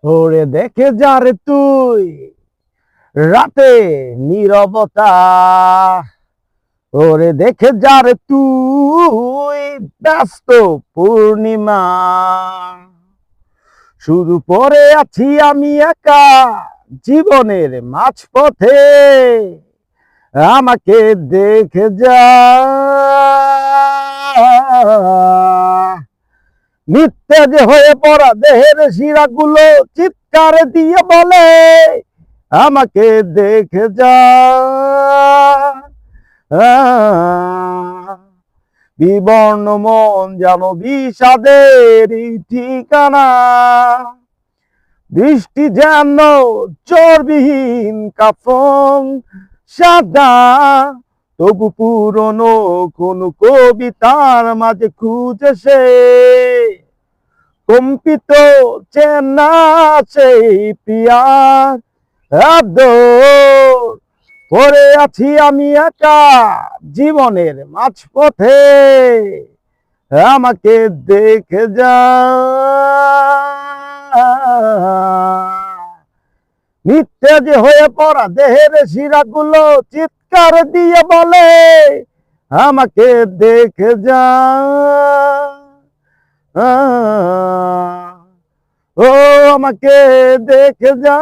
ওরে দেখে যা রে তুই রাতে নীরবতা, ওরে দেখে যা রে তুই ব্যস্ত পূর্ণিমা। শুধু পড়ে আছি আমি একা জীবনের মাঝপথে, আমাকে দেখে যা। নিত্তেজ হয়ে পড়া দেহের শিরাগুলো চিৎকার দিয়ে বলে, আমাকে দেখে যা। বিবর্ণ মন যেন বিষাদের ঠিকানা, বৃষ্টি যেন চর্বিহীন কাফন সাদা, তবু পুরনো কোন কবিতার মাঝে খুঁজে সে কম্পিত চেনা সেই পিয়ার আদর। পড়ে আছি আমি একা জীবনের মাঝপথে, আমাকে দেখে যা। নিত্তেজ হয়ে পড়া দেহের শিরাগুলো চিৎকার দিয়ে বলে, আমাকে দেখে যা। ও আমাকে দেখে যা।